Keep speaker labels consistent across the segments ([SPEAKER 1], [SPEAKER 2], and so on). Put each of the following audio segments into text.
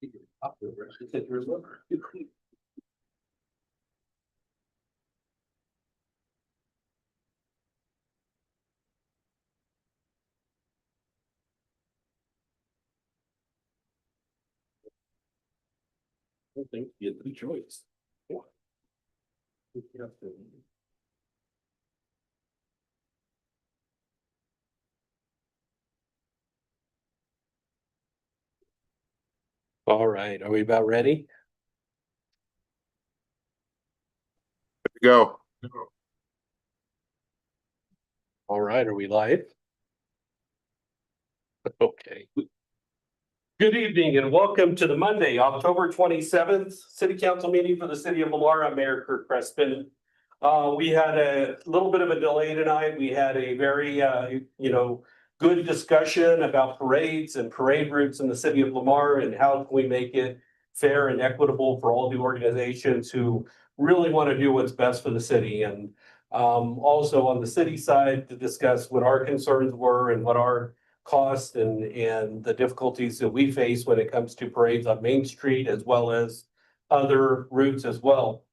[SPEAKER 1] I think you had the choice. All right, are we about ready?
[SPEAKER 2] Go.
[SPEAKER 1] All right, are we live? Okay. Good evening and welcome to the Monday, October 27th, City Council meeting for the City of Lamar. I'm Mayor Kirk Crespin. We had a little bit of a delay tonight. We had a very, good discussion about parades and parade routes in the City of Lamar and how can we make it fair and equitable for all the organizations who really want to do what's best for the city. And also on the city side to discuss what our concerns were and what our costs and the difficulties that we face when it comes to parades on Main Street as well as other routes as well.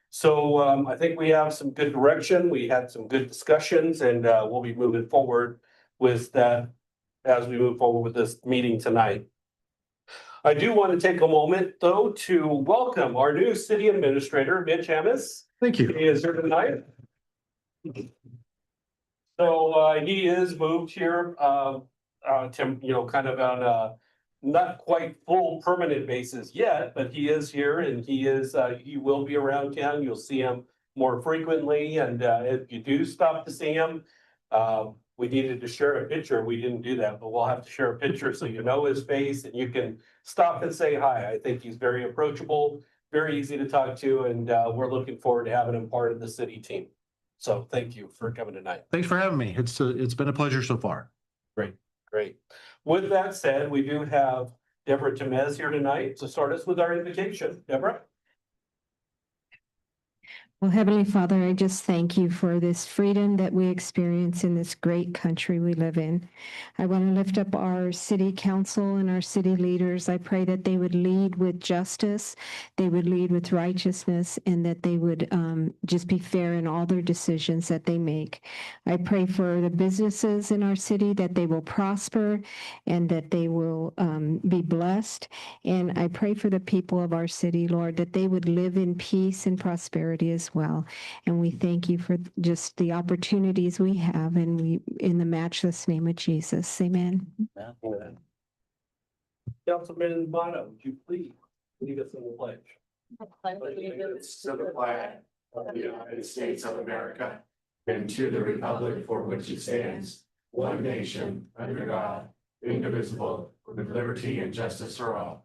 [SPEAKER 1] So I think we have some good direction. We had some good discussions and we'll be moving forward with that as we move forward with this meeting tonight. I do want to take a moment though to welcome our new city administrator, Mitch Hammis.
[SPEAKER 2] Thank you.
[SPEAKER 1] He is here tonight. So he is moved here kind of on a not quite full permanent basis yet, but he is here and he will be around town. You'll see him more frequently. And if you do stop to see him, we needed to share a picture. We didn't do that, but we'll have to share a picture so you know his face and you can stop and say hi. I think he's very approachable, very easy to talk to, and we're looking forward to having him part of the city team. So thank you for coming tonight.
[SPEAKER 2] Thanks for having me. It's been a pleasure so far.
[SPEAKER 1] Great. With that said, we do have Deborah Temez here tonight to start us with our invitation. Deborah?
[SPEAKER 3] Well, Heavenly Father, I just thank you for this freedom that we experience in this great country we live in. I want to lift up our city council and our city leaders. I pray that they would lead with justice, they would lead with righteousness, and that they would just be fair in all their decisions that they make. I pray for the businesses in our city that they will prosper and that they will be blessed. And I pray for the people of our city, Lord, that they would live in peace and prosperity as well. And we thank you for just the opportunities we have, and we, in the matchless name of Jesus, amen.
[SPEAKER 1] Amen. Councilman Bono, would you please lead us in the pledge?
[SPEAKER 4] Allegiance to the flag of the United States of America and to the republic for which it stands, one nation, under God, indivisible, with liberty and justice for all.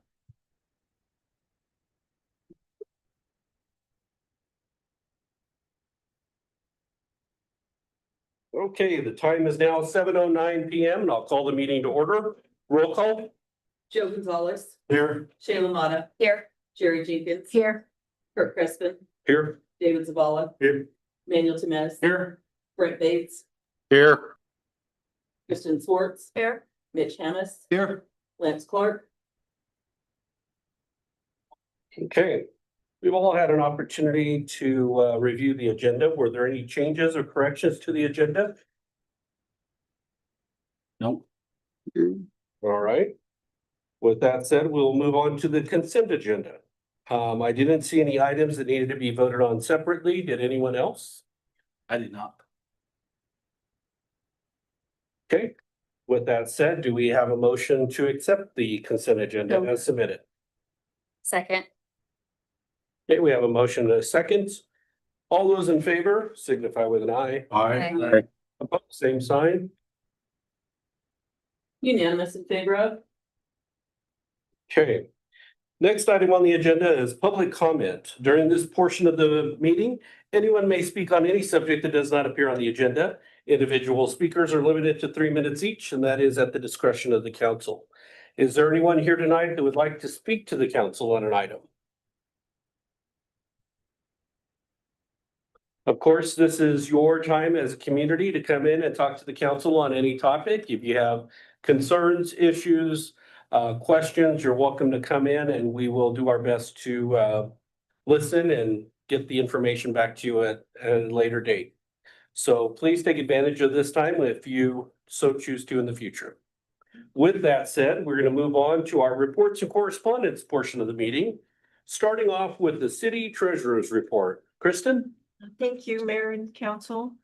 [SPEAKER 1] Okay, the time is now 7:09 PM and I'll call the meeting to order. Roll call.
[SPEAKER 5] Joe Gonzalez,
[SPEAKER 1] Here.
[SPEAKER 5] Shayla Mata,
[SPEAKER 3] Here.
[SPEAKER 5] Jerry Jenkins,
[SPEAKER 3] Here.
[SPEAKER 5] Kirk Crespin,
[SPEAKER 1] Here.
[SPEAKER 5] David Zavala,
[SPEAKER 1] Here.
[SPEAKER 5] Manuel Temez,
[SPEAKER 1] Here.
[SPEAKER 5] Brent Bates,
[SPEAKER 2] Here.
[SPEAKER 5] Kristen Swartz,
[SPEAKER 3] Here.
[SPEAKER 5] Mitch Hammis,
[SPEAKER 2] Here.
[SPEAKER 5] Lance Clark.
[SPEAKER 1] Okay. We've all had an opportunity to review the agenda. Were there any changes or corrections to the agenda?
[SPEAKER 2] Nope.
[SPEAKER 1] All right. With that said, we'll move on to the consent agenda. I didn't see any items that needed to be voted on separately. Did anyone else?
[SPEAKER 2] I did not.
[SPEAKER 1] Okay. With that said, do we have a motion to accept the consent agenda as submitted?
[SPEAKER 3] Second.
[SPEAKER 1] Okay, we have a motion and a second. All those in favor signify with an eye.
[SPEAKER 2] Aye.
[SPEAKER 1] Opposed, same sign.
[SPEAKER 5] Unanimous in favor of.
[SPEAKER 1] Okay. Next item on the agenda is public comment. During this portion of the meeting, anyone may speak on any subject that does not appear on the agenda. Individual speakers are limited to 3 minutes each, and that is at the discretion of the council. Is there anyone here tonight that would like to speak to the council on an item? Of course, this is your time as a community to come in and talk to the council on any topic. If you have concerns, issues, questions, you're welcome to come in and we will do our best to listen and get the information back to you at a later date. So please take advantage of this time if you so choose to in the future. With that said, we're going to move on to our reports and correspondence portion of the meeting, starting off with the city treasurer's report. Kristen?
[SPEAKER 6] Thank you, Mayor and Council.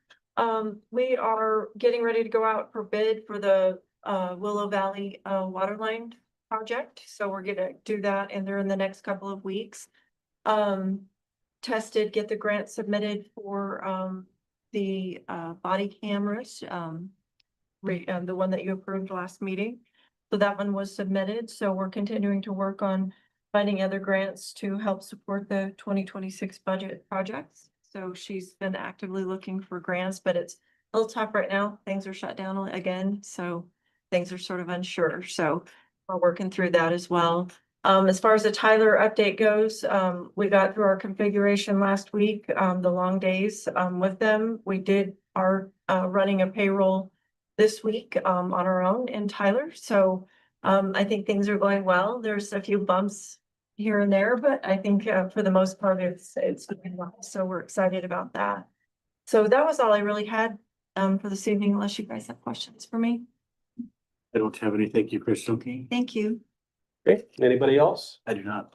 [SPEAKER 6] We are getting ready to go out for bid for the Willow Valley water line project. So we're gonna do that and they're in the next couple of weeks. Tested, get the grant submitted for the body cameras, the one that you approved last meeting. So that one was submitted. So we're continuing to work on finding other grants to help support the 2026 budget projects. So she's been actively looking for grants, but it's a little tough right now. Things are shut down again, so things are sort of unsure. So we're working through that as well. As far as the Tyler update goes, we got through our configuration last week, the long days with them. We are running a payroll this week on our own in Tyler. So I think things are going well. There's a few bumps here and there, but I think for the most part, it's going well. So we're excited about that. So that was all I really had for this evening, unless you guys have questions for me.
[SPEAKER 2] I don't have any. Thank you, Kristen.
[SPEAKER 6] Thank you.
[SPEAKER 1] Okay, anybody else?
[SPEAKER 2] I do not.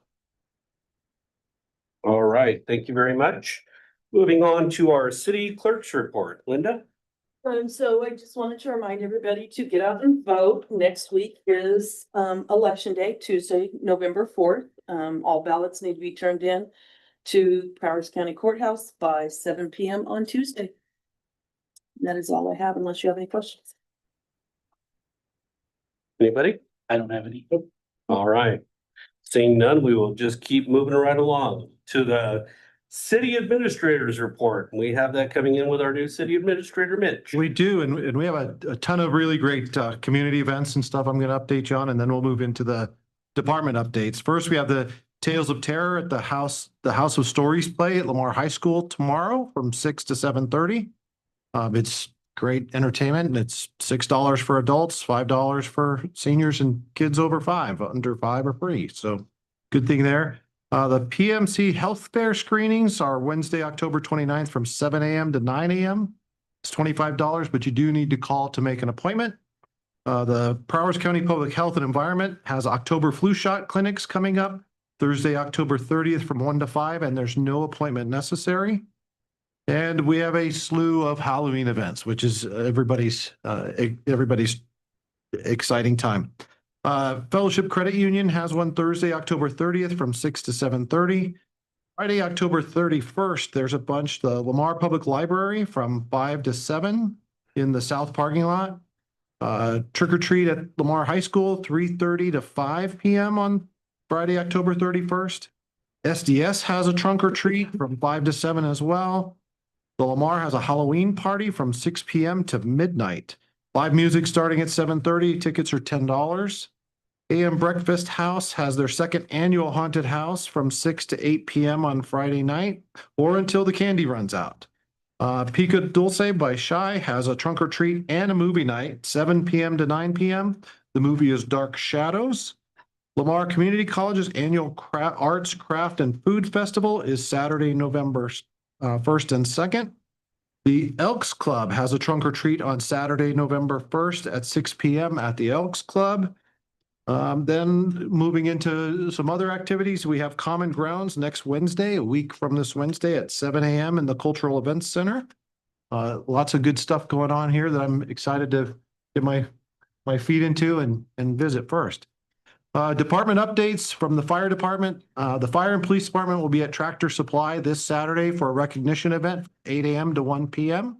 [SPEAKER 1] All right, thank you very much. Moving on to our city clerk's report. Linda?
[SPEAKER 5] So I just wanted to remind everybody to get out and vote. Next week is election day, Tuesday, November 4th. All ballots need to be turned in to Powers County Courthouse by 7 p.m. on Tuesday. That is all I have, unless you have any questions.
[SPEAKER 1] Anybody?
[SPEAKER 2] I don't have any.
[SPEAKER 1] All right. Seeing none, we will just keep moving right along to the city administrator's report. We have that coming in with our new city administrator, Mitch.
[SPEAKER 2] We do, and we have a ton of really great community events and stuff I'm going to update you on, and then we'll move into the department updates. First, we have the Tales of Terror at the House of Stories play at Lamar High School tomorrow from 6 to 7:30. It's great entertainment, and it's $6 for adults, $5 for seniors and kids over 5. Under 5 are free. So good thing there. The PMC Health Fair screenings are Wednesday, October 29th from 7 a.m. to 9 a.m. It's $25, but you do need to call to make an appointment. The Powers County Public Health and Environment has October flu shot clinics coming up Thursday, October 30th from 1 to 5, and there's no appointment necessary. And we have a slew of Halloween events, which is everybody's exciting time. Fellowship Credit Union has one Thursday, October 30th from 6 to 7:30. Friday, October 31st, there's a bunch. The Lamar Public Library from 5 to 7 in the south parking lot. Trick or treat at Lamar High School, 3:30 to 5 p.m. on Friday, October 31st. SDS has a trunk or treat from 5 to 7 as well. The Lamar has a Halloween party from 6 p.m. to midnight. Live music starting at 7:30. Tickets are $10. AM Breakfast House has their second annual haunted house from 6 to 8 p.m. on Friday night or until the candy runs out. Pica Dulce by Shy has a trunk or treat and a movie night, 7 p.m. to 9 p.m. The movie is Dark Shadows. Lamar Community College's annual Arts, Craft, and Food Festival is Saturday, November 1st and 2nd. The Elks Club has a trunk or treat on Saturday, November 1st at 6 p.m. at the Elks Club. Then moving into some other activities, we have Common Grounds next Wednesday, a week from this Wednesday at 7 a.m. in the Cultural Events Center. Lots of good stuff going on here that I'm excited to get my feet into and visit first. Department updates from the fire department. The fire and police department will be at Tractor Supply this Saturday for a recognition event, 8 a.m. to 1 p.m.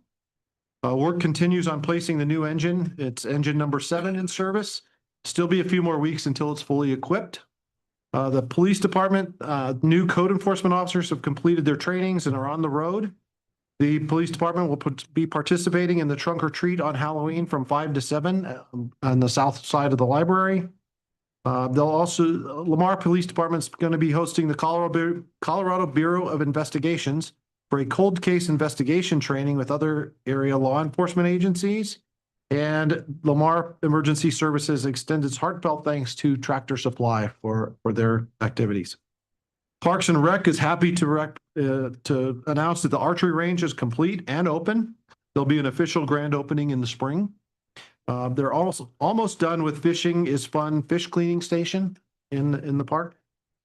[SPEAKER 2] Work continues on placing the new engine. It's engine number 7 in service. Still be a few more weeks until it's fully equipped. The police department, new code enforcement officers have completed their trainings and are on the road. The police department will be participating in the trunk or treat on Halloween from 5 to 7 on the south side of the library. Lamar Police Department's going to be hosting the Colorado Bureau of Investigations for a cold case investigation training with other area law enforcement agencies. And Lamar Emergency Services extends its heartfelt thanks to Tractor Supply for their activities. Parks and Rec is happy to announce that the archery range is complete and open. There'll be an official grand opening in the spring. They're also almost done with Fishing is Fun fish cleaning station in the park.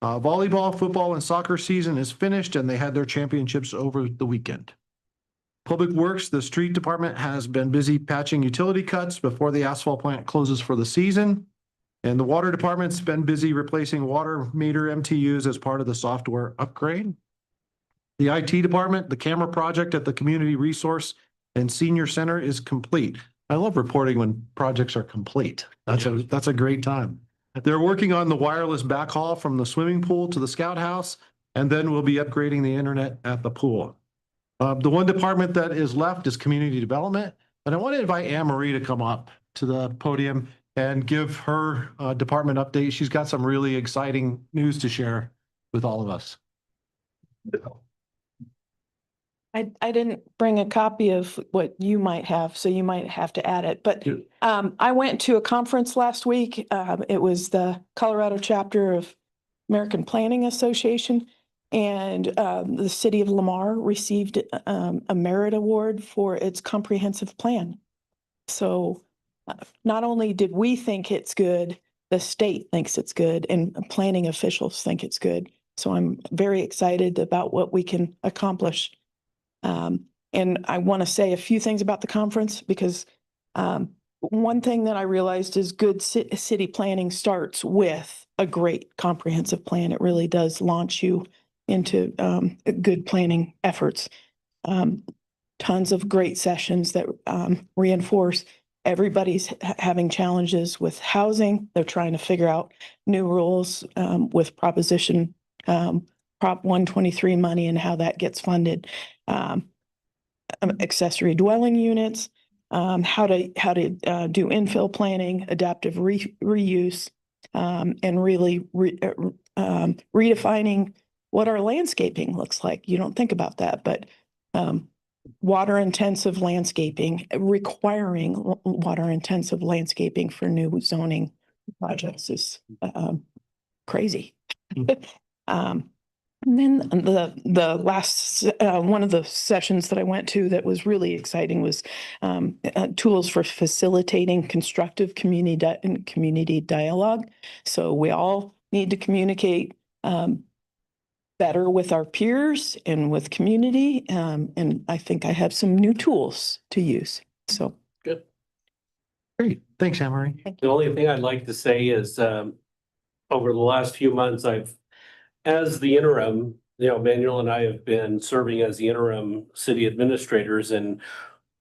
[SPEAKER 2] Volleyball, football, and soccer season is finished, and they had their championships over the weekend. Public Works, the street department has been busy patching utility cuts before the asphalt plant closes for the season. And the water department's been busy replacing water meter MTUs as part of the software upgrade. The IT department, the camera project at the Community Resource and Senior Center is complete. I love reporting when projects are complete. That's a great time. They're working on the wireless backhaul from the swimming pool to the Scout House, and then we'll be upgrading the internet at the pool. The one department that is left is Community Development, and I want to invite Anne Marie to come up to the podium and give her department update. She's got some really exciting news to share with all of us.
[SPEAKER 7] I didn't bring a copy of what you might have, so you might have to add it, but I went to a conference last week. It was the Colorado chapter of American Planning Association, and the city of Lamar received a merit award for its comprehensive plan. So not only did we think it's good, the state thinks it's good, and planning officials think it's good. So I'm very excited about what we can accomplish. And I want to say a few things about the conference because one thing that I realized is good city planning starts with a great comprehensive plan. It really does launch you into good planning efforts. Tons of great sessions that reinforce everybody's having challenges with housing. They're trying to figure out new rules with Prop 123 money and how that gets funded. Accessory dwelling units, how to do infill planning, adaptive reuse, and really redefining what our landscaping looks like. You don't think about that, but water intensive landscaping, requiring water intensive landscaping for new zoning projects is crazy. And then the last one of the sessions that I went to that was really exciting was tools for facilitating constructive community dialogue. So we all need to communicate better with our peers and with community. And I think I have some new tools to use. So
[SPEAKER 1] Good.
[SPEAKER 2] Great. Thanks, Anne Marie.
[SPEAKER 1] The only thing I'd like to say is over the last few months, as the interim, Manuel and I have been serving as the interim city administrators, and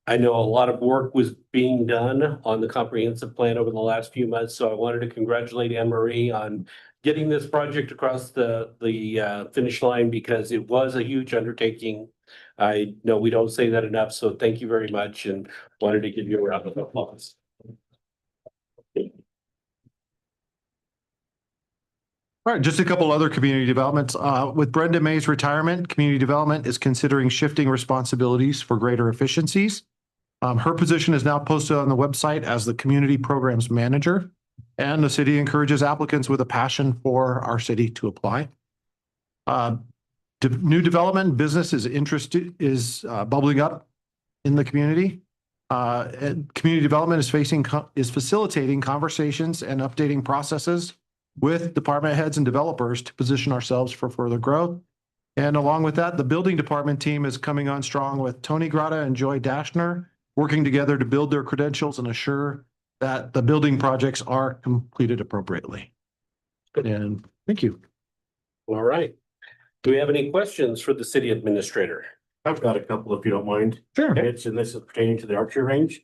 [SPEAKER 1] I know a lot of work was being done on the comprehensive plan over the last few months. So I wanted to congratulate Anne Marie on getting this project across the finish line because it was a huge undertaking. I know we don't say that enough, so thank you very much, and wanted to give you a round of applause.
[SPEAKER 2] All right, just a couple other community developments. With Brenda May's retirement, community development is considering shifting responsibilities for greater efficiencies. Her position is now posted on the website as the community programs manager, and the city encourages applicants with a passion for our city to apply. New development business is bubbling up in the community. And community development is facilitating conversations and updating processes with department heads and developers to position ourselves for further growth. And along with that, the building department team is coming on strong with Tony Grata and Joy Dashner, working together to build their credentials and assure that the building projects are completed appropriately. And thank you.
[SPEAKER 1] All right. Do we have any questions for the city administrator?
[SPEAKER 4] I've got a couple if you don't mind.
[SPEAKER 2] Sure.
[SPEAKER 4] And this is pertaining to the archery range.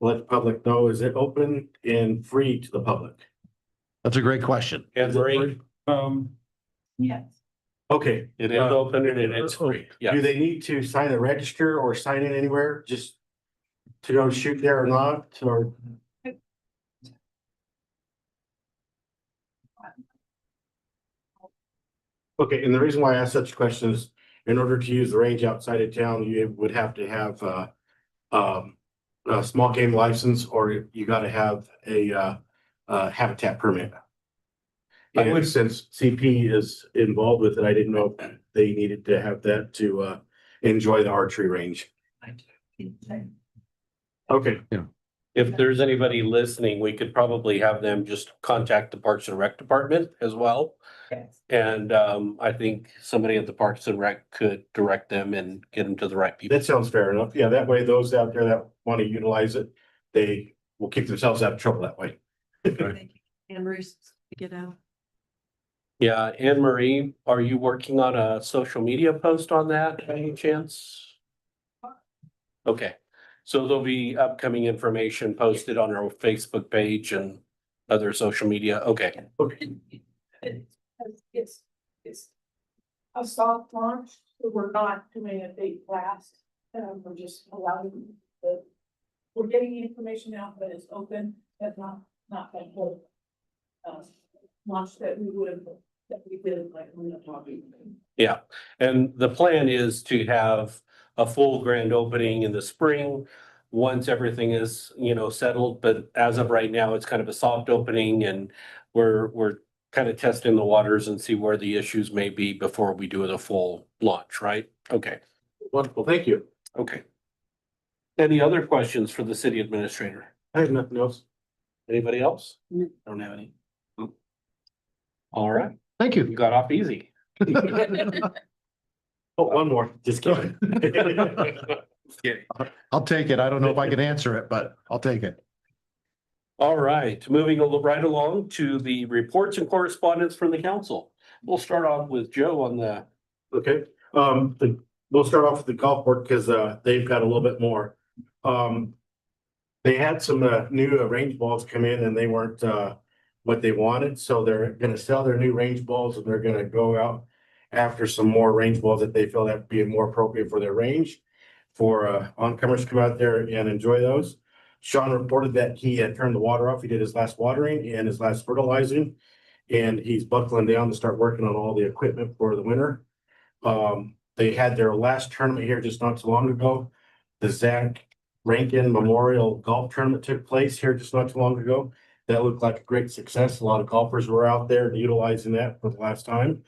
[SPEAKER 4] Let the public know, is it open and free to the public?
[SPEAKER 2] That's a great question.
[SPEAKER 1] Anne Marie?
[SPEAKER 5] Yes.
[SPEAKER 4] Okay.
[SPEAKER 1] It is open and it's free.
[SPEAKER 4] Do
[SPEAKER 1] Yeah.
[SPEAKER 4] they need to sign a register or sign in anywhere just to go shoot there or not, or? Okay, and the reason why I ask such questions, in order to use the range outside of town, you would have to have small game license or you gotta have a habitat permit.
[SPEAKER 1] I would-
[SPEAKER 4] And since CP is involved with it, I didn't know if they needed to have that to enjoy the archery range. Okay,
[SPEAKER 1] If there's anybody listening, we could probably have them just contact the Parks and Rec Department as well.
[SPEAKER 5] Yes.
[SPEAKER 1] And I think somebody at the Parks and Rec could direct them and get them to the right people.
[SPEAKER 4] that sounds fair enough. Yeah, that way those out there that want to utilize it, they will keep themselves out of trouble that way.
[SPEAKER 6] And Bruce, get out.
[SPEAKER 1] Yeah, Anne Marie, are you working on a social media post on that by any chance? Okay, so there'll be upcoming information posted on our Facebook page and other social media. Okay,
[SPEAKER 4] Okay,
[SPEAKER 8] It's a soft launch, so we're not doing a big blast. We're just allowing we're getting the information out, but it's open, but not that whole launch that we did like when we're talking.
[SPEAKER 1] yeah, and the plan is to have a full grand opening in the spring. Once everything is, settled, but as of right now, it's kind of a soft opening and we're kind of testing the waters and see where the issues may be before we do the full launch, right? Okay,
[SPEAKER 4] wonderful. Thank you.
[SPEAKER 1] okay. Any other questions for the city administrator?
[SPEAKER 4] I have nothing else.
[SPEAKER 1] Anybody else?
[SPEAKER 5] No.
[SPEAKER 1] Don't have any. All right,
[SPEAKER 2] Thank
[SPEAKER 1] you
[SPEAKER 2] you.
[SPEAKER 1] got off easy.
[SPEAKER 4] Oh, one more, just kidding.
[SPEAKER 2] I'll take it. I don't know if I can answer it, but I'll take it.
[SPEAKER 1] All right, moving right along to the reports and correspondence from the council. We'll start off with Joe on the,
[SPEAKER 4] Okay, we'll start off with the golf board because they've got a little bit more. They had some new range balls come in and they weren't what they wanted, so they're gonna sell their new range balls and they're gonna go out after some more range balls that they feel that would be more appropriate for their range. For oncomers to come out there and enjoy those. Sean reported that he had turned the water off. He did his last watering and his last fertilizing. And he's buckling down to start working on all the equipment for the winter. They had their last tournament here just not too long ago. The Zach Rankin Memorial Golf Tournament took place here just not too long ago. That looked like a great success. A lot of golfers were out there utilizing that for the last time.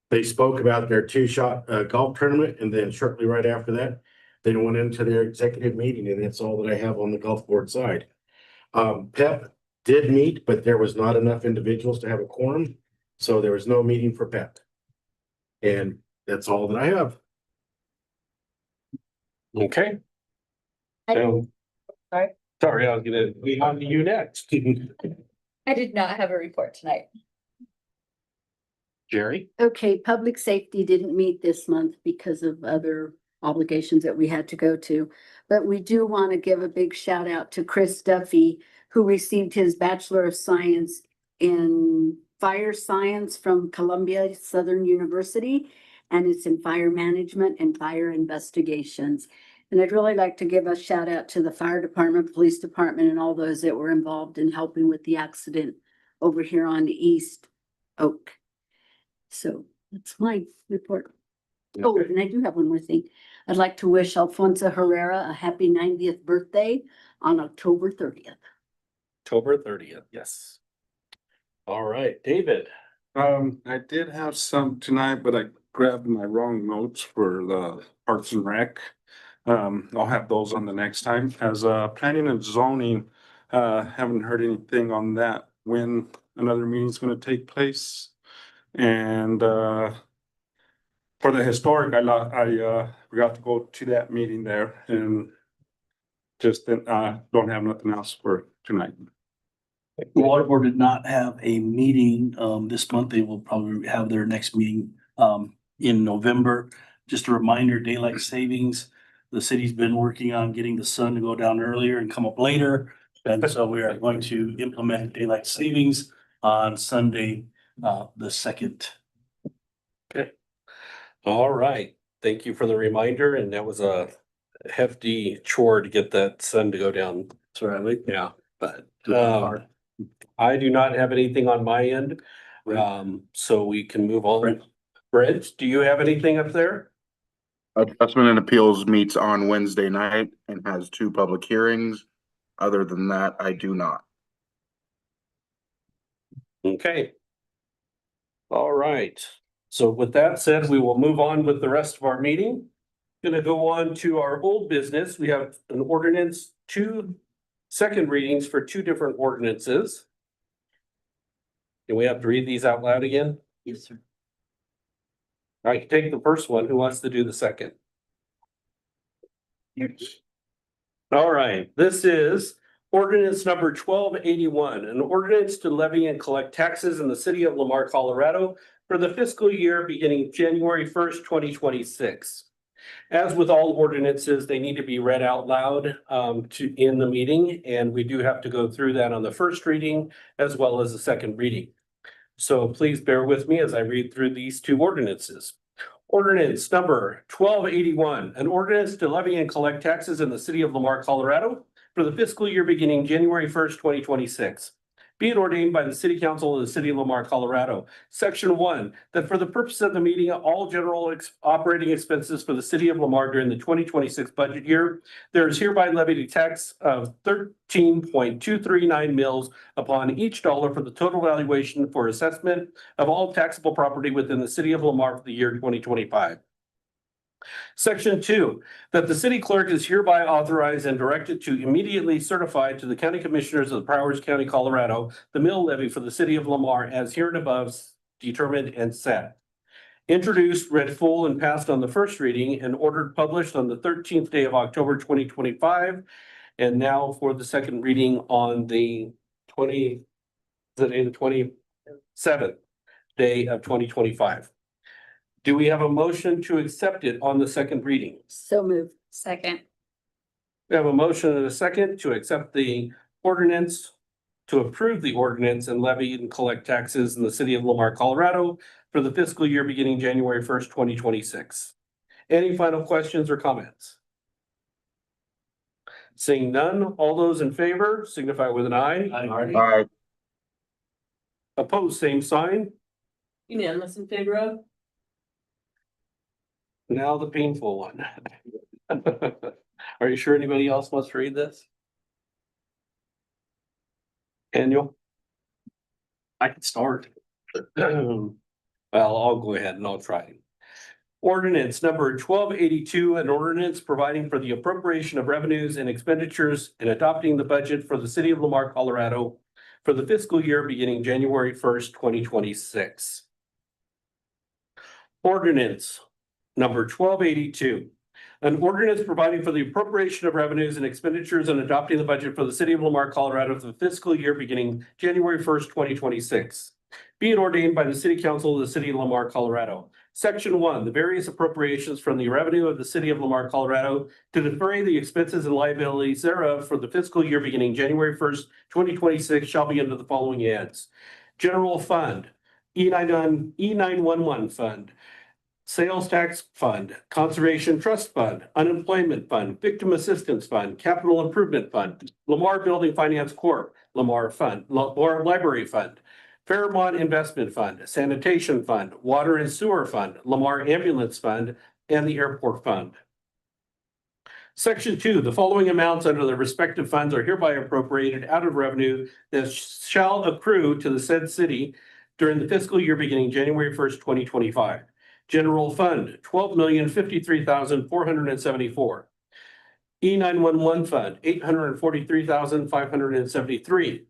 [SPEAKER 4] They spoke about their two-shot golf tournament, and then shortly right after that, they went into their executive meeting, and that's all that I have on the golf board side. PEP did meet, but there was not enough individuals to have a quorum, so there was no meeting for PEP. And that's all that I have.
[SPEAKER 1] okay.
[SPEAKER 9] I-
[SPEAKER 1] So.
[SPEAKER 9] Sorry.
[SPEAKER 1] Sorry, I was gonna be on to you next.
[SPEAKER 9] I did not have a report tonight.
[SPEAKER 1] Jerry?
[SPEAKER 10] Okay, public safety didn't meet this month because of other obligations that we had to go to. But we do want to give a big shout out to Chris Duffy, who received his Bachelor of Science in Fire Science from Columbia Southern University. And it's in fire management and fire investigations. And I'd really like to give a shout out to the fire department, police department, and all those that were involved in helping with the accident over here on East Oak. So that's my report. Oh, and I do have one more thing. I'd like to wish Alfonso Herrera a happy 90th birthday on October 30th.
[SPEAKER 1] October 30th, yes. All right, David.
[SPEAKER 11] I did have some tonight, but I grabbed my wrong notes for the Parks and Rec. I'll have those on the next time. As planning and zoning, haven't heard anything on that, when another meeting's gonna take place. And for the historic, I forgot to go to that meeting there and just don't have nothing else for tonight.
[SPEAKER 12] The water board did not have a meeting this month. They will probably have their next meeting in November. Just a reminder, daylight savings. The city's been working on getting the sun to go down earlier and come up later. And so we are going to implement daylight savings on Sunday, the 2nd.
[SPEAKER 1] Okay. All right, thank you for the reminder, and that was a hefty chore to get that sun to go down.
[SPEAKER 12] Sorry,
[SPEAKER 1] Yeah, but I do not have anything on my end. So we can move on.
[SPEAKER 12] Brent.
[SPEAKER 1] Brent, do you have anything up there?
[SPEAKER 13] Adjustment and Appeals meets on Wednesday night and has 2 public hearings. Other than that, I do not.
[SPEAKER 1] Okay. All right. So with that said, we will move on with the rest of our meeting. Gonna go on to our old business. We have an ordinance, 2 second readings for 2 different ordinances. Do we have to read these out loud again?
[SPEAKER 5] Yes, sir.
[SPEAKER 1] I can take the first one. Who wants to do the second? All right, this is ordinance number 1281, an ordinance to levy and collect taxes in the city of Lamar, Colorado for the fiscal year beginning January 1st, 2026. As with all ordinances, they need to be read out loud in the meeting, and we do have to go through that on the first reading as well as the second reading. So please bear with me as I read through these 2 ordinances. Ordinance number 1281, an ordinance to levy and collect taxes in the city of Lamar, Colorado for the fiscal year beginning January 1st, 2026. Be it ordained by the City Council of the City of Lamar, Colorado. Section 1, that for the purpose of the meeting, all general operating expenses for the City of Lamar during the 2026 budget year, there is hereby levied a tax of 13.239 mils upon each dollar for the total valuation for assessment of all taxable property within the City of Lamar for the year 2025. Section 2, that the city clerk is hereby authorized and directed to immediately certify to the county commissioners of Prowers County, Colorado, the mill levy for the city of Lamar as hereinabove determined and set. Introduced, read full, and passed on the first reading and ordered published on the 13th day of October 2025. And now for the second reading on the 27th day of 2025. Do we have a motion to accept it on the second reading?
[SPEAKER 10] So moved.
[SPEAKER 9] Second.
[SPEAKER 1] We have a motion and a second to accept the ordinance, to approve the ordinance and levy and collect taxes in the city of Lamar, Colorado for the fiscal year beginning January 1st, 2026. Any final questions or comments? Seeing none, all those in favor signify with an eye.
[SPEAKER 13] Aye.
[SPEAKER 1] Opposed, same sign.
[SPEAKER 5] Unanimous in favor of?
[SPEAKER 1] Now the painful one. Are you sure anybody else wants to read this? Daniel?
[SPEAKER 12] I can start.
[SPEAKER 1] Well, I'll go ahead and I'll try. Ordinance number 1282, an ordinance providing for the appropriation of revenues and expenditures and adopting the budget for the city of Lamar, Colorado for the fiscal year beginning January 1st, 2026. Ordinance number 1282, an ordinance providing for the appropriation of revenues and expenditures and adopting the budget for the city of Lamar, Colorado for the fiscal year beginning January 1st, 2026. Be it ordained by the City Council of the City of Lamar, Colorado. Section 1, the various appropriations from the revenue of the City of Lamar, Colorado to defray the expenses and liabilities thereof for the fiscal year beginning January 1st, 2026 shall be under the following heads. General Fund, E911 Fund, Sales Tax Fund, Conservation Trust Fund, Unemployment Fund, Victim Assistance Fund, Capital Improvement Fund, Lamar Building Finance Corp., Lamar Fund, Lamar Library Fund, Fairmont Investment Fund, Sanitation Fund, Water and Sewer Fund, Lamar Ambulance Fund, and the Airport Fund. Section 2, the following amounts under the respective funds are hereby appropriated out of revenue that shall accrue to the said city during the fiscal year beginning January 1st, 2025. General Fund, $12,053,474. E911 Fund, $843,573.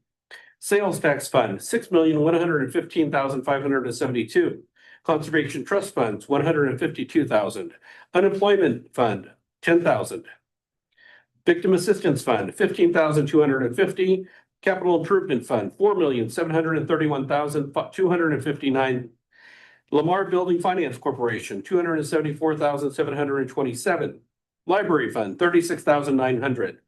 [SPEAKER 1] Sales Tax Fund, $6,115,572. Conservation Trust Funds, $152,000. Unemployment Fund, $10,000. Victim Assistance Fund, $15,250. Capital Improvement Fund, $4,731,259. Lamar Building Finance Corporation, $274,727. Library Fund, $36,900.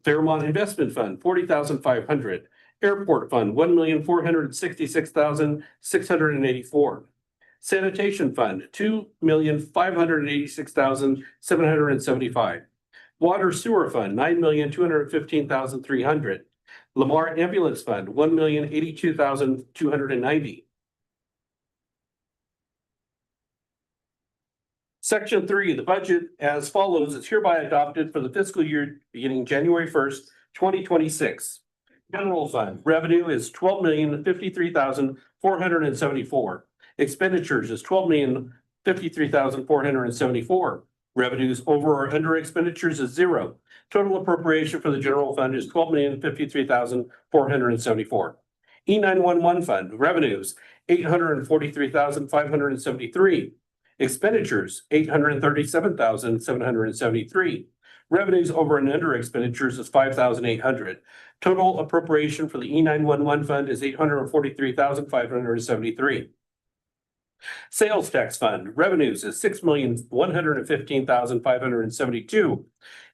[SPEAKER 1] Fairmont Investment Fund, $40,500. Airport Fund, $1,466,684. Sanitation Fund, $2,586,775. Water Sewer Fund, $9,215,300. Lamar Ambulance Fund, $1,082,290. Section 3, the budget as follows is hereby adopted for the fiscal year beginning January 1st, 2026. General fund revenue is $12,053,474. Expenditures is $12,053,474. Revenues over or under expenditures is zero. Total appropriation for the general fund is $12,053,474. E911 fund revenues $843,573. Expenditures $837,773. Revenues over and under expenditures is $5,800. Total appropriation for the E911 fund is $843,573. Sales tax fund revenues is $6,115,572.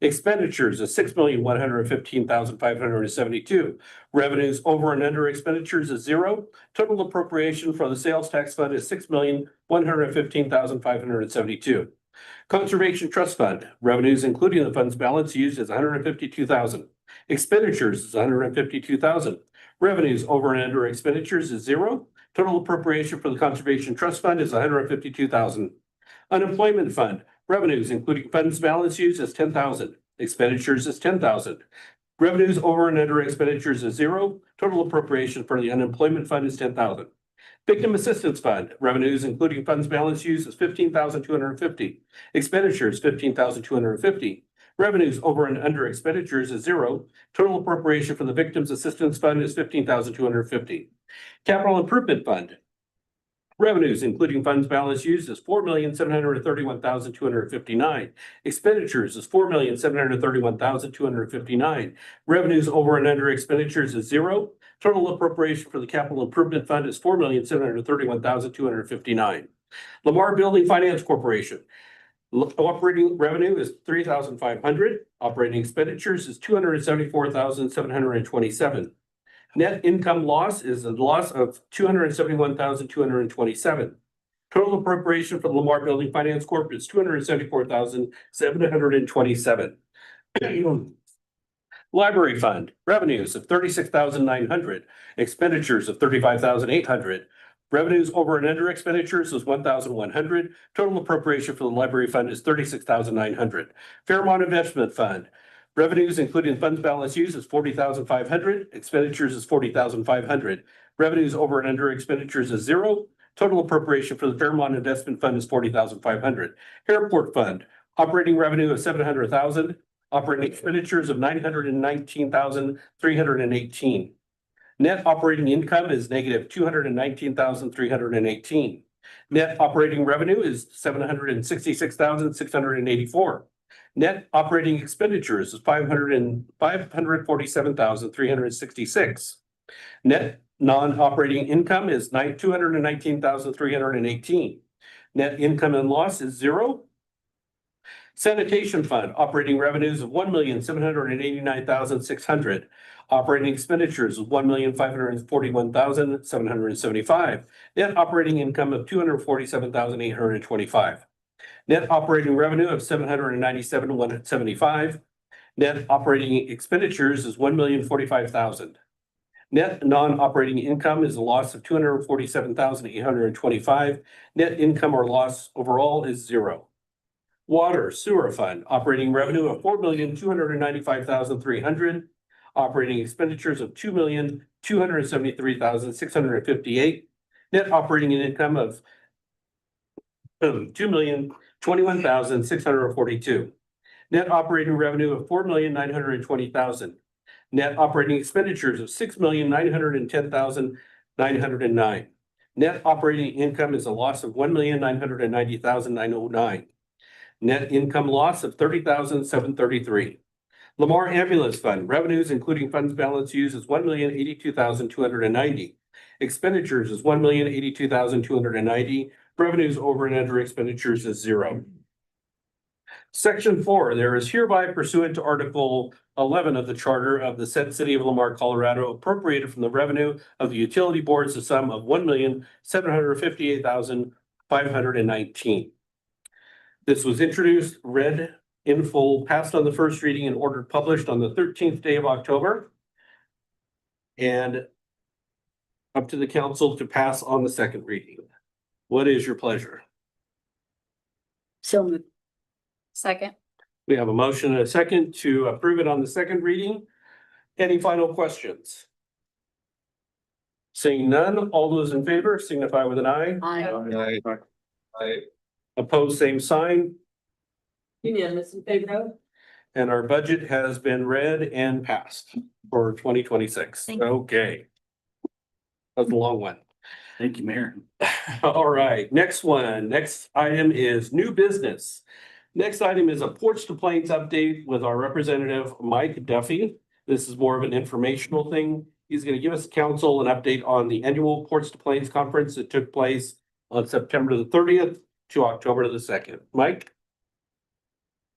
[SPEAKER 1] Expenditures is $6,115,572. Revenues over and under expenditures is zero. Total appropriation for the sales tax fund is $6,115,572. Conservation Trust Fund revenues, including the fund's balance used, is $152,000. Expenditures is $152,000. Revenues over and under expenditures is zero. Total appropriation for the Conservation Trust Fund is $152,000. Unemployment Fund revenues, including funds balance used, is $10,000. Expenditures is $10,000. Revenues over and under expenditures is zero. Total appropriation for the Unemployment Fund is $10,000. Victim Assistance Fund revenues, including funds balance used, is $15,250. Expenditures $15,250. Revenues over and under expenditures is zero. Total appropriation for the Victims Assistance Fund is $15,250. Capital Improvement Fund revenues, including funds balance used, is $4,731,259. Expenditures is $4,731,259. Revenues over and under expenditures is zero. Total appropriation for the Capital Improvement Fund is $4,731,259. Lamar Building Finance Corporation operating revenue is $3,500. Operating expenditures is $274,727. Net income loss is a loss of $271,227. Total appropriation for the Lamar Building Finance Corp is $274,727. Library Fund revenues of $36,900. Expenditures of $35,800. Revenues over and under expenditures is $1,100. Total appropriation for the Library Fund is $36,900. Fairmont Investment Fund revenues, including funds balance used, is $40,500. Expenditures is $40,500. Revenues over and under expenditures is zero. Total appropriation for the Fairmont Investment Fund is $40,500. Airport Fund operating revenue of $700,000. Operating expenditures of $919,318. Net operating income is negative $219,318. Net operating revenue is $766,684. Net operating expenditures is $547,366. Net non-operating income is $219,318. Net income and loss is zero. Sanitation Fund operating revenues of $1,789,600. Operating expenditures of $1,541,775. Net operating income of $247,825. Net operating revenue of $797,175. Net operating expenditures is $1,045,000. Net non-operating income is a loss of $247,825. Net income or loss overall is zero. Water Sewer Fund operating revenue of $4,295,300. Operating expenditures of $2,273,658. Net operating income of $2,021,642. Net operating revenue of $4,920,000. Net operating expenditures of $6,910,909. Net operating income is a loss of $1,990,909. Net income loss of $30,733. Lamar Ambulance Fund revenues, including funds balance used, is $1,082,290. Expenditures is $1,082,290. Revenues over and under expenditures is zero. Section 4, there is hereby pursuant to Article 11 of the Charter of the said City of Lamar, Colorado, appropriated from the revenue of the utility boards the sum of $1,758,519. This was introduced, read in full, passed on the first reading, and ordered published on the 13th day of October. And up to the council to pass on the second reading. What is your pleasure?
[SPEAKER 10] So moved.
[SPEAKER 9] Second.
[SPEAKER 1] We have a motion and a second to approve it on the second reading. Any final questions? Seeing none, all those in favor signify with an eye.
[SPEAKER 10] Aye.
[SPEAKER 1] Aye. Opposed, same sign,
[SPEAKER 5] Unanimous in favor of?
[SPEAKER 1] and our budget has been read and passed for 2026.
[SPEAKER 6] Thank you.
[SPEAKER 1] Okay. That's a long one.
[SPEAKER 12] Thank you, Mayor.
[SPEAKER 1] All right, next one. Next item is new business. Next item is a Porch to Plains update with our representative, Mike Duffy. This is more of an informational thing. He's going to give us council an update on the annual Porch to Plains conference that took place on September the 30th to October the 2nd. Mike?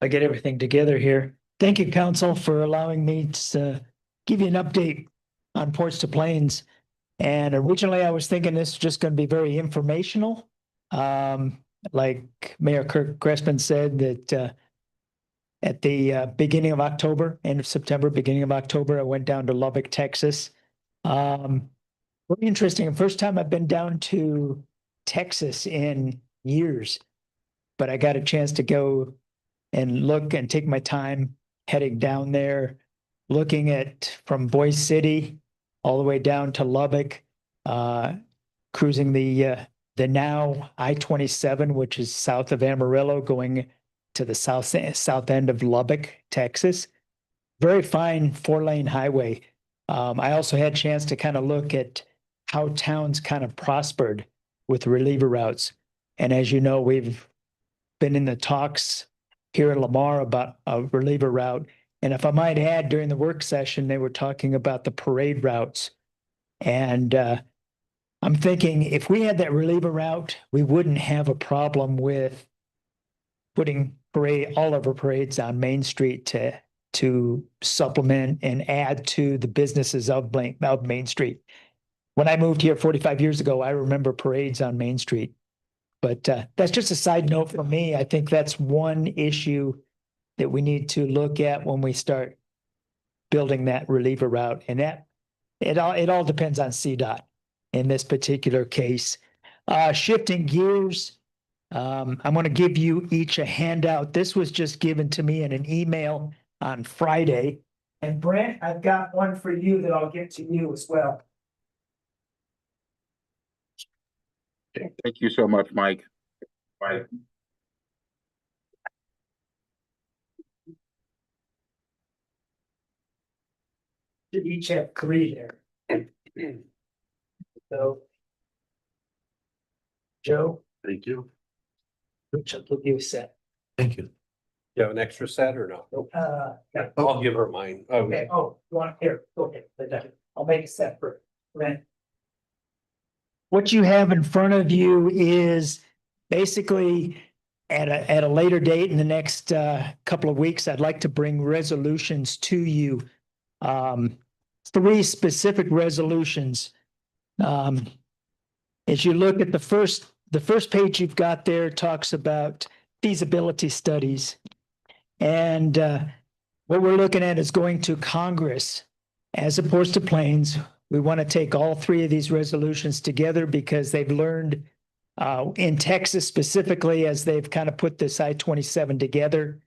[SPEAKER 14] I get everything together here. Thank you, council, for allowing me to give you an update on Porch to Plains. And originally I was thinking this was just going to be very informational. Like Mayor Kirk Crespin said that at the beginning of October, end of September, beginning of October, I went down to Lubbock, Texas. Very interesting. First time I've been down to Texas in years, but I got a chance to go and look and take my time heading down there, looking at from Boise City all the way down to Lubbock, cruising the now I-27, which is south of Amarillo, going to the south end of Lubbock, Texas. Very fine 4-lane highway. I also had a chance to kind of look at how towns kind of prospered with reliever routes. And as you know, we've been in the talks here in Lamar about a reliever route. And if I might add, during the work session, they were talking about the parade routes. And I'm thinking if we had that reliever route, we wouldn't have a problem with putting all of our parades on Main Street to supplement and add to the businesses of Main Street. When I moved here 45 years ago, I remember parades on Main Street. But that's just a side note for me. I think that's one issue that we need to look at when we start building that reliever route. And that it all depends on CDOT in this particular case. Shifting gears, I'm going to give you each a handout. This was just given to me in an email on Friday. And Brent, I've got one for you that I'll get to you as well.
[SPEAKER 13] Thank you so much, Mike. Bye.
[SPEAKER 14] Should each have 3 there. So, Joe,
[SPEAKER 1] Thank you.
[SPEAKER 14] which will give you a set.
[SPEAKER 1] Thank you. You have an extra set or no?
[SPEAKER 14] Yeah.
[SPEAKER 1] I'll give her mine.
[SPEAKER 14] Okay, oh, you want, here, go ahead, I'll make it separate. Right. What you have in front of you is basically at a later date in the next couple of weeks, I'd like to bring resolutions to you. 3 specific resolutions. As you look at the first page you've got there talks about feasibility studies. And what we're looking at is going to Congress as opposed to Plains. We want to take all 3 of these resolutions together because they've learned in Texas specifically, as they've kind of put this I-27 together,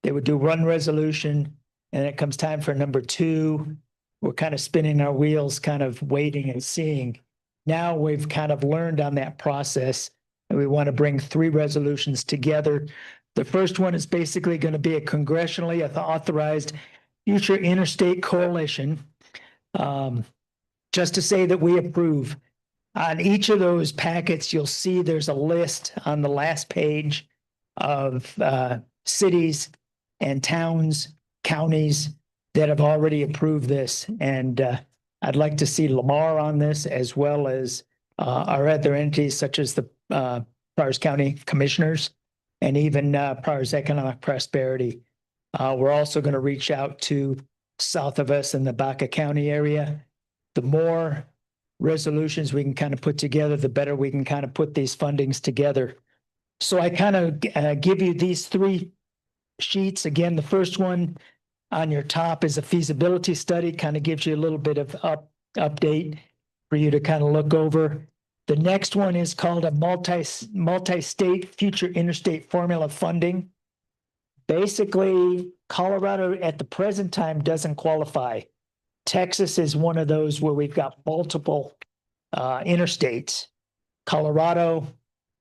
[SPEAKER 14] they would do one resolution and it comes time for number 2. We're kind of spinning our wheels, kind of waiting and seeing. Now we've kind of learned on that process and we want to bring 3 resolutions together. The first one is basically going to be a congressionally authorized future interstate coalition. Just to say that we approve. On each of those packets, you'll see there's a list on the last page of cities and towns, counties that have already approved this. And I'd like to see Lamar on this as well as our other entities such as the Pryor's County Commissioners and even Pryor's Economic Prosperity. We're also going to reach out to south of us in the Baca County area. The more resolutions we can kind of put together, the better we can kind of put these fundings together. So I kind of give you these 3 sheets. Again, the first one on your top is a feasibility study, kind of gives you a little bit of update for you to kind of look over. The next one is called a multi-state future interstate formula funding. Basically, Colorado at the present time doesn't qualify. Texas is one of those where we've got multiple interstates. Colorado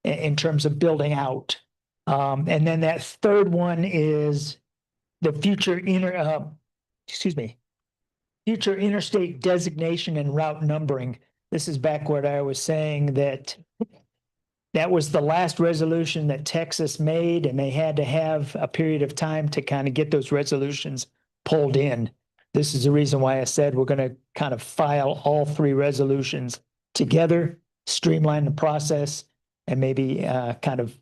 [SPEAKER 14] in terms of building out. And then that third one is the future future interstate designation and route numbering. This is back where I was saying that that was the last resolution that Texas made, and they had to have a period of time to kind of get those resolutions pulled in. This is the reason why I said we're going to kind of file all three resolutions together, streamline the process, and maybe kind of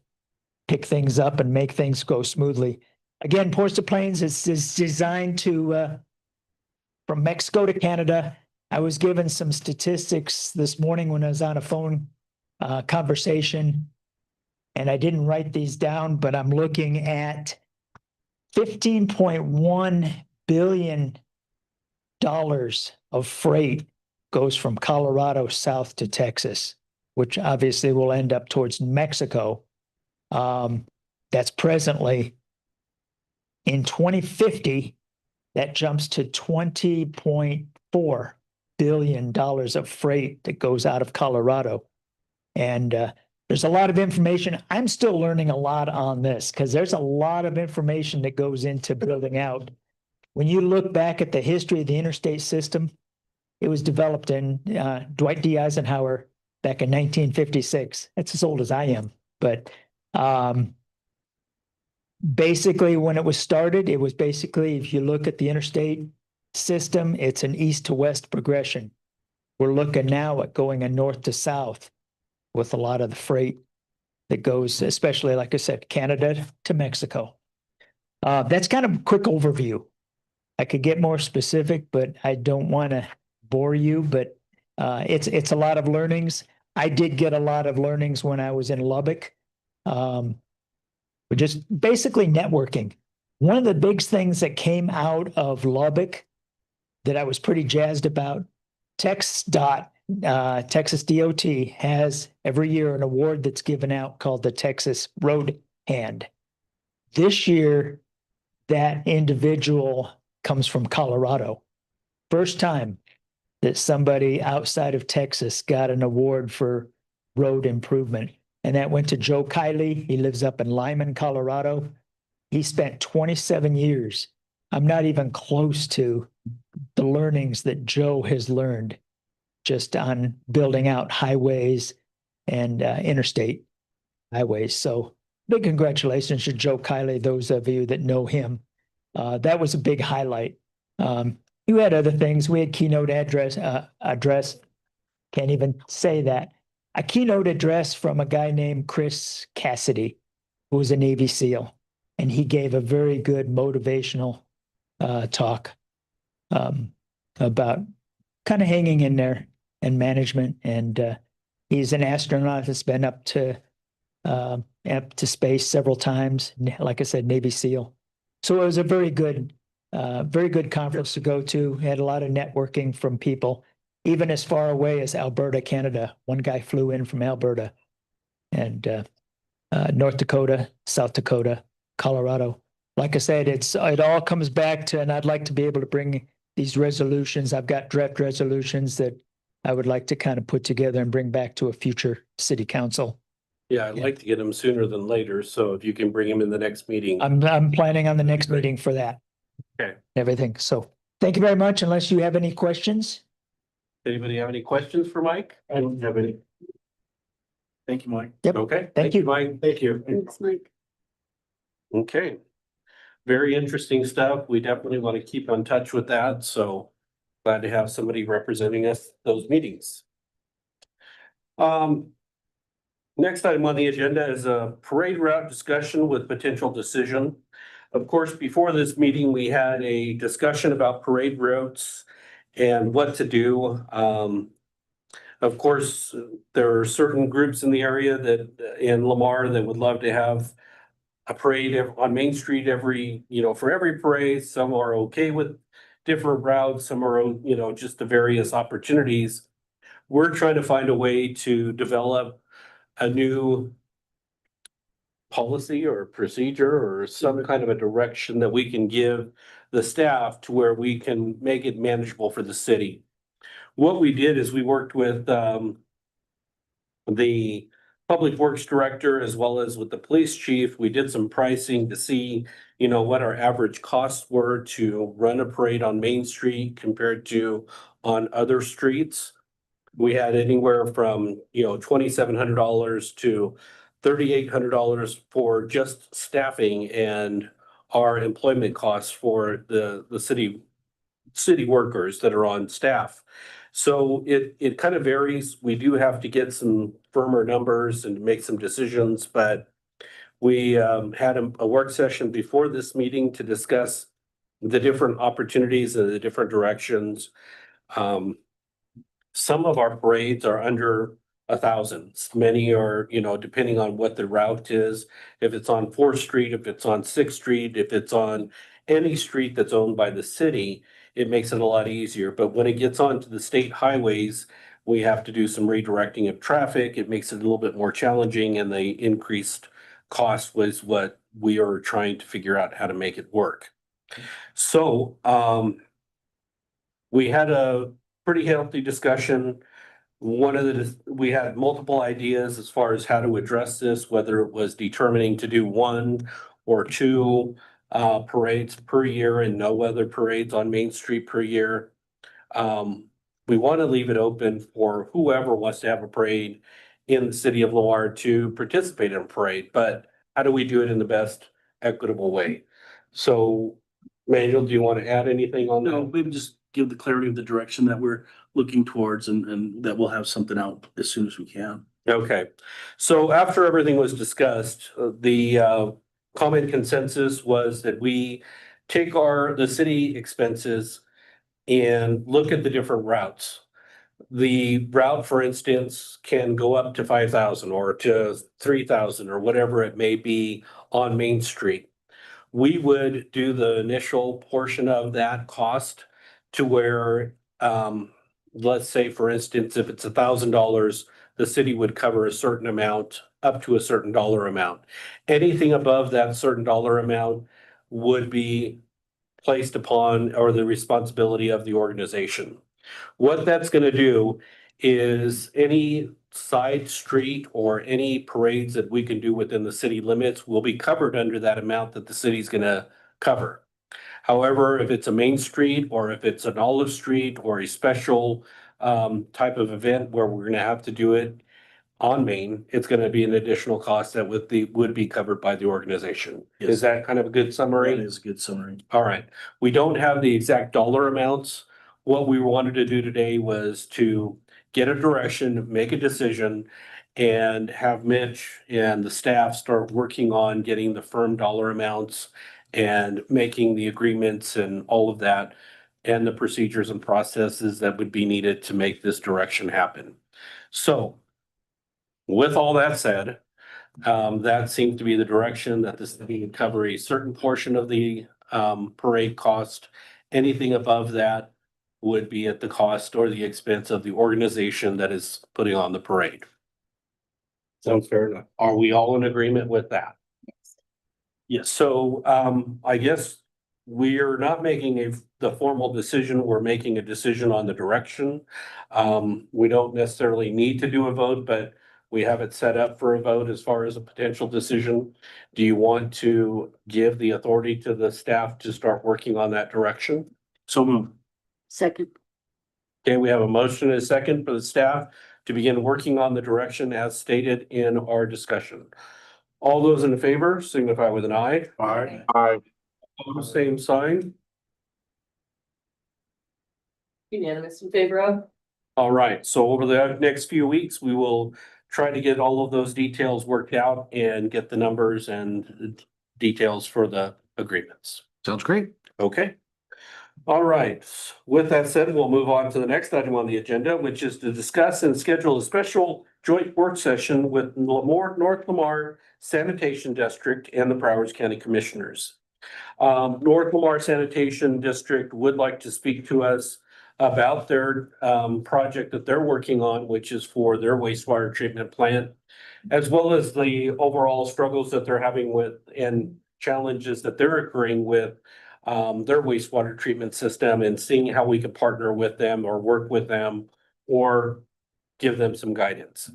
[SPEAKER 14] pick things up and make things go smoothly. Again, Ports of Plains is designed to from Mexico to Canada. I was given some statistics this morning when I was on a phone conversation, and I didn't write these down, but I'm looking at $15.1 billion of freight goes from Colorado south to Texas, which obviously will end up towards Mexico. That's presently in 2050, that jumps to $20.4 billion of freight that goes out of Colorado. And there's a lot of information. I'm still learning a lot on this because there's a lot of information that goes into building out. When you look back at the history of the interstate system, it was developed in Dwight D. Eisenhower back in 1956. That's as old as I am. But basically, when it was started, it was basically, if you look at the interstate system, it's an east to west progression. We're looking now at going a north to south with a lot of the freight that goes, especially, like I said, Canada to Mexico. That's kind of a quick overview. I could get more specific, but I don't want to bore you, but it's a lot of learnings. I did get a lot of learnings when I was in Lubbock. But just basically networking. One of the big things that came out of Lubbock that I was pretty jazzed about, Texas DOT has every year an award that's given out called the Texas Road Hand. This year, that individual comes from Colorado. First time that somebody outside of Texas got an award for road improvement. And that went to Joe Kiley. He lives up in Lyman, Colorado. He spent 27 years. I'm not even close to the learnings that Joe has learned just on building out highways and interstate highways. So big congratulations to Joe Kiley, those of you that know him. That was a big highlight. You had other things. We had keynote address, can't even say that. A keynote address from a guy named Chris Cassidy, who was a Navy SEAL, and he gave a very good motivational talk about kind of hanging in there and management. And he's an astronaut that's been up to space several times. Like I said, Navy SEAL. So it was a very good conference to go to. Had a lot of networking from people, even as far away as Alberta, Canada. One guy flew in from Alberta, and North Dakota, South Dakota, Colorado. Like I said, it all comes back to, and I'd like to be able to bring these resolutions. I've got draft resolutions that I would like to kind of put together and bring back to a future city council.
[SPEAKER 1] Yeah, I'd like to get them sooner than later. So if you can bring them in the next meeting.
[SPEAKER 14] I'm planning on the next meeting for that.
[SPEAKER 1] Okay.
[SPEAKER 14] Everything. So thank you very much. Unless you have any questions.
[SPEAKER 1] Anybody have any questions for Mike?
[SPEAKER 12] I don't have any. Thank you, Mike.
[SPEAKER 14] Yep.
[SPEAKER 1] Okay.
[SPEAKER 14] Thank you.
[SPEAKER 1] Mike.
[SPEAKER 12] Thank you.
[SPEAKER 10] Thanks, Mike.
[SPEAKER 1] Okay. Very interesting stuff. We definitely want to keep in touch with that. So glad to have somebody representing us those meetings. Next item on the agenda is a parade route discussion with potential decision. Of course, before this meeting, we had a discussion about parade routes and what to do. Of course, there are certain groups in the area that in Lamar that would love to have a parade on Main Street for every parade. Some are okay with different routes. Some are, just the various opportunities. we're trying to find a way to develop a new policy or procedure or some kind of a direction that we can give the staff to where we can make it manageable for the city. What we did is we worked with the public works director as well as with the police chief. We did some pricing to see, what our average costs were to run a parade on Main Street compared to on other streets. We had anywhere from, $2,700 to $3,800 for just staffing and our employment costs for the city workers that are on staff. So it kind of varies. We do have to get some firmer numbers and make some decisions, but we had a work session before this meeting to discuss the different opportunities and the different directions. Some of our parades are under 1,000. Many are, depending on what the route is. If it's on 4th Street, if it's on 6th Street, if it's on any street that's owned by the city, it makes it a lot easier. But when it gets onto the state highways, we have to do some redirecting of traffic. It makes it a little bit more challenging, and the increased cost was what we are trying to figure out how to make it work. So, we had a pretty healthy discussion. We had multiple ideas as far as how to address this, whether it was determining to do 1 or 2 parades per year and no other parades on Main Street per year. We want to leave it open for whoever wants to have a parade in the city of Lamar to participate in a parade, but how do we do it in the best equitable way? So, Manuel, do you want to add anything on that?
[SPEAKER 12] No, maybe just give the clarity of the direction that we're looking towards and that we'll have something out as soon as we can.
[SPEAKER 1] Okay, so after everything was discussed, the common consensus was that we take the city expenses and look at the different routes. The route, for instance, can go up to 5,000 or to 3,000 or whatever it may be on Main Street. We would do the initial portion of that cost to where, let's say, for instance, if it's $1,000, the city would cover a certain amount up to a certain dollar amount. Anything above that certain dollar amount would be placed upon or the responsibility of the organization. What that's going to do is any side street or any parades that we can do within the city limits will be covered under that amount that the city's going to cover. However, if it's a Main Street or if it's an Olive Street or a special type of event where we're going to have to do it on Main, it's going to be an additional cost that would be covered by the organization.
[SPEAKER 12] Yes.
[SPEAKER 1] Is that kind of a good summary?
[SPEAKER 12] That is a good summary.
[SPEAKER 1] All right. We don't have the exact dollar amounts. What we wanted to do today was to get a direction, make a decision, and have Mitch and the staff start working on getting the firm dollar amounts and making the agreements and all of that, and the procedures and processes that would be needed to make this direction happen. So, with all that said, that seems to be the direction that this would cover a certain portion of the parade cost. Anything above that would be at the cost or the expense of the organization that is putting on the parade. Sounds fair enough. Are we all in agreement with that?
[SPEAKER 12] Yes.
[SPEAKER 1] So I guess we are not making the formal decision. We're making a decision on the direction. We don't necessarily need to do a vote, but we have it set up for a vote as far as a potential decision. Do you want to give the authority to the staff to start working on that direction?
[SPEAKER 12] So move.
[SPEAKER 10] Second.
[SPEAKER 1] Okay, we have a motion and a second for the staff to begin working on the direction as stated in our discussion. All those in favor signify with an eye.
[SPEAKER 13] Aye.
[SPEAKER 1] Same sign.
[SPEAKER 5] Unanimous in favor of?
[SPEAKER 1] All right, so over the next few weeks, we will try to get all of those details worked out and get the numbers and details for the agreements.
[SPEAKER 2] Sounds great.
[SPEAKER 1] Okay. All right, with that said, we'll move on to the next item on the agenda, which is to discuss and schedule a special joint work session with North Lamar Sanitation District and the Broward County Commissioners. North Lamar Sanitation District would like to speak to us about their project that they're working on, which is for their wastewater treatment plant, as well as the overall struggles that they're having with and challenges that they're occurring with their wastewater treatment system, and seeing how we could partner with them or work with them or give them some guidance.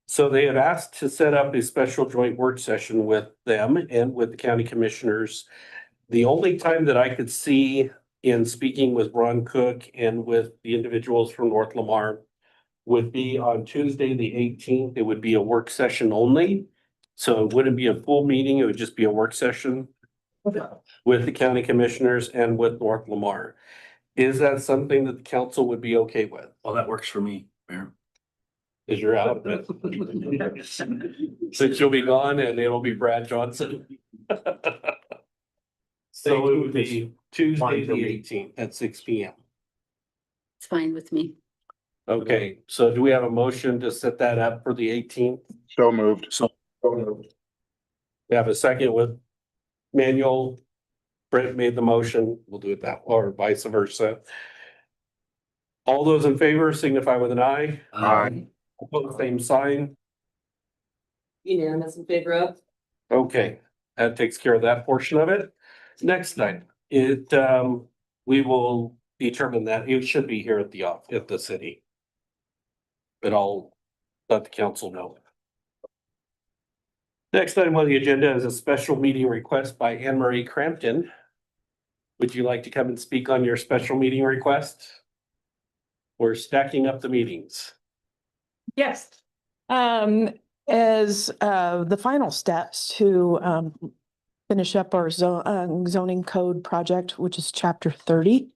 [SPEAKER 1] So they had asked to set up a special joint work session with them and with the county commissioners. The only time that I could see in speaking with Ron Cook and with the individuals from North Lamar would be on Tuesday, the 18th. It would be a work session only. So it wouldn't be a full meeting. It would just be a work session with the county commissioners and with North Lamar. Is that something that the council would be okay with?
[SPEAKER 12] Well, that works for me, Mayor.
[SPEAKER 1] Is you're out of it? Since you'll be gone and it'll be Brad Johnson. So it would be Tuesday, the 18th at 6 p.m.
[SPEAKER 10] It's fine with me.
[SPEAKER 1] Okay, so do we have a motion to set that up for the 18th?
[SPEAKER 13] So moved.
[SPEAKER 12] So
[SPEAKER 1] We have a second with Manuel. Brent made the motion. We'll do it that, or vice versa. All those in favor signify with an eye.
[SPEAKER 13] Aye.
[SPEAKER 1] Opposed, same sign.
[SPEAKER 5] Unanimous in favor of?
[SPEAKER 1] Okay, that takes care of that portion of it. Next night, we will determine that it should be here at the city. But I'll let the council know. Next item on the agenda is a special meeting request by Anne Marie Crampton. Would you like to come and speak on your special meeting request? We're stacking up the meetings.
[SPEAKER 7] Yes. As the final steps to finish up our zoning code project, which is chapter 30.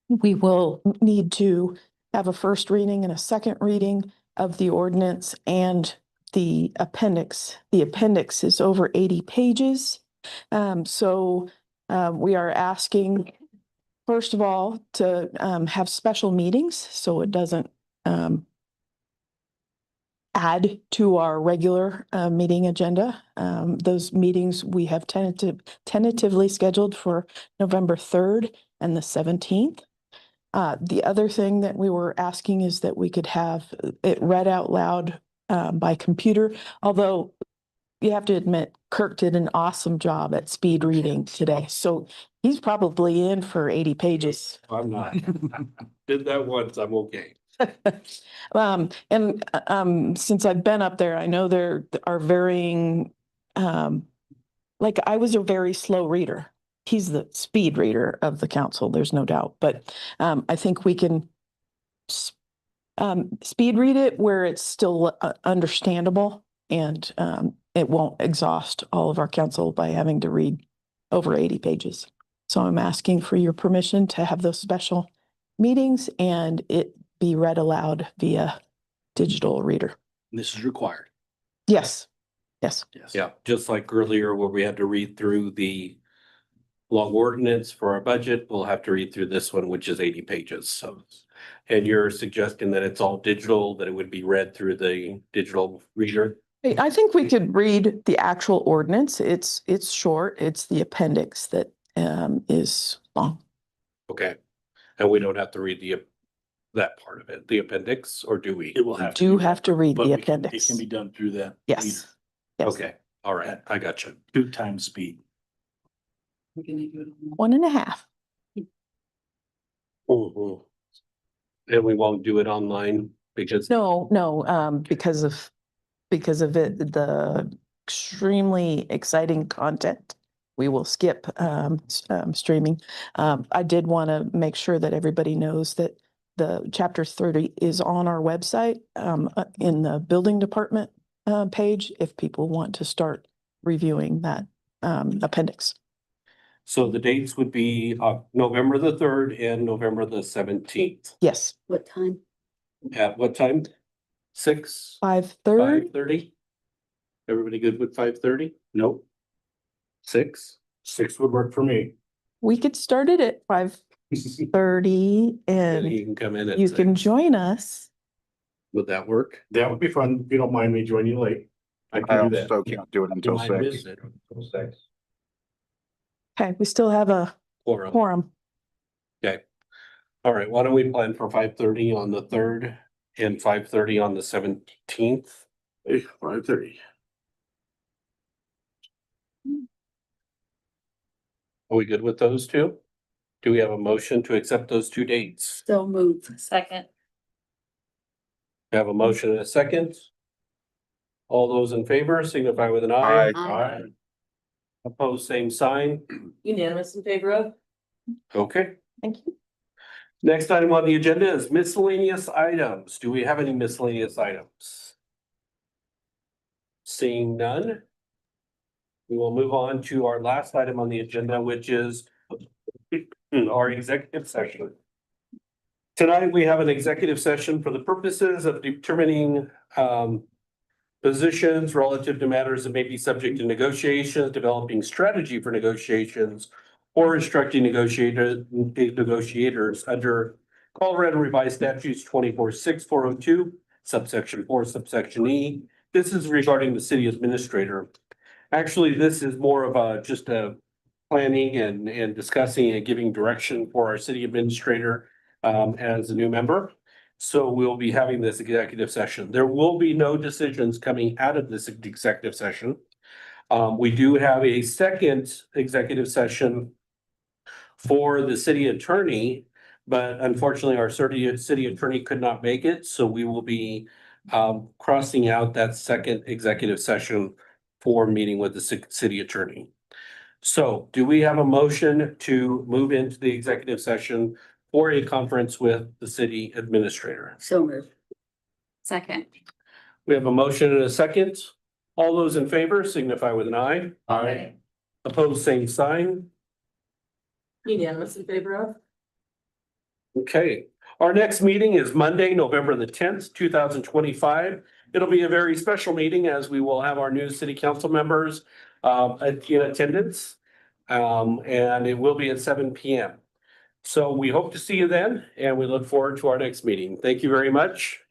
[SPEAKER 7] We will need to have a first reading and a second reading of the ordinance and the appendix. The appendix is over 80 pages. So we are asking, first of all, to have special meetings so it doesn't add to our regular meeting agenda. Those meetings we have tentatively scheduled for November 3rd and the 17th. The other thing that we were asking is that we could have it read out loud by computer, although you have to admit Kirk did an awesome job at speed reading today. So he's probably in for 80 pages.
[SPEAKER 1] I'm not. Did that once, I'm okay.
[SPEAKER 7] Since I've been up there, I know there are varying, like I was a very slow reader. He's the speed reader of the council, there's no doubt, but I think we can speed read it where it's still understandable, and it won't exhaust all of our council by having to read over 80 pages. So I'm asking for your permission to have those special meetings and it be read aloud via digital reader.
[SPEAKER 12] this is required.
[SPEAKER 7] Yes, yes.
[SPEAKER 12] Yes.
[SPEAKER 1] Yeah, just like earlier where we had to read through the long ordinance for our budget, we'll have to read through this one, which is 80 pages. So, and you're suggesting that it's all digital, that it would be read through the digital reader?
[SPEAKER 7] I think we could read the actual ordinance. It's short. It's the appendix that is long.
[SPEAKER 1] Okay, and we don't have to read that part of it, the appendix, or do we?
[SPEAKER 12] It will have.
[SPEAKER 7] Do have to read
[SPEAKER 12] But
[SPEAKER 7] the
[SPEAKER 12] we can- It
[SPEAKER 7] appendix.
[SPEAKER 12] can be done through that.
[SPEAKER 7] Yes. Yes.
[SPEAKER 1] Okay, all right, I got you.
[SPEAKER 12] 2 times speed.
[SPEAKER 7] 1.5.
[SPEAKER 1] Mhm. And we won't do it online because
[SPEAKER 7] No, because of the extremely exciting content. We will skip streaming. I did want to make sure that everybody knows that the chapter 30 is on our website in the building department page if people want to start reviewing that appendix.
[SPEAKER 1] so the dates would be November the 3rd and November the 17th.
[SPEAKER 7] Yes,
[SPEAKER 10] What time?
[SPEAKER 1] At what time? 6?
[SPEAKER 7] 5:30.
[SPEAKER 1] 5:30? Everybody good with 5:30? Nope. 6?
[SPEAKER 11] 6 would work for me.
[SPEAKER 7] We could start it at 5:30
[SPEAKER 1] And
[SPEAKER 7] and
[SPEAKER 1] you can come in at
[SPEAKER 7] you
[SPEAKER 1] 6.
[SPEAKER 7] can join us.
[SPEAKER 1] Would that work?
[SPEAKER 11] That would be fun, if you don't mind me joining you late. I
[SPEAKER 13] I
[SPEAKER 11] can do that.
[SPEAKER 13] also can't do it
[SPEAKER 1] You
[SPEAKER 13] until
[SPEAKER 1] might
[SPEAKER 13] 6.
[SPEAKER 1] miss it.
[SPEAKER 7] Okay, we still have a
[SPEAKER 1] Quorum.
[SPEAKER 7] quorum.
[SPEAKER 1] Okay. All right, why don't we plan for 5:30 on the third and 5:30 on the 17th?
[SPEAKER 11] 5:30.
[SPEAKER 1] Are we good with those two? Do we have a motion to accept those two dates?
[SPEAKER 10] So move.
[SPEAKER 9] Second.
[SPEAKER 1] We have a motion and a second. All those in favor signify with an eye.
[SPEAKER 10] Aye.
[SPEAKER 1] Opposed, same sign.
[SPEAKER 5] Unanimous in favor of?
[SPEAKER 1] Okay.
[SPEAKER 7] Thank you.
[SPEAKER 1] Next item on the agenda is miscellaneous items. Do we have any miscellaneous items? Seeing none. We will move on to our last item on the agenda, which is our executive session. Tonight, we have an executive session for the purposes of determining positions relative to matters that may be subject to negotiations, developing strategy for negotiations, or instructing negotiators under Colorado Revised Statutes 246402, subsection 4, subsection E. This is regarding the city administrator. Actually, this is more of just a planning and discussing and giving direction for our city administrator as a new member. So we'll be having this executive session. There will be no decisions coming out of this executive session. We do have a second executive session for the city attorney, but unfortunately, our city attorney could not make it, so we will be crossing out that second executive session for meeting with the city attorney. So do we have a motion to move into the executive session for a conference with the city administrator?
[SPEAKER 10] So move.
[SPEAKER 9] Second.
[SPEAKER 1] We have a motion and a second. All those in favor signify with an eye.
[SPEAKER 9] Aye.
[SPEAKER 1] Opposed, same sign.
[SPEAKER 5] Unanimous in favor of?
[SPEAKER 1] Okay, our next meeting is Monday, November the 10th, 2025. It'll be a very special meeting as we will have our new city council members in attendance. And it will be at 7 p.m. So we hope to see you then, and we look forward to our next meeting. Thank you very much.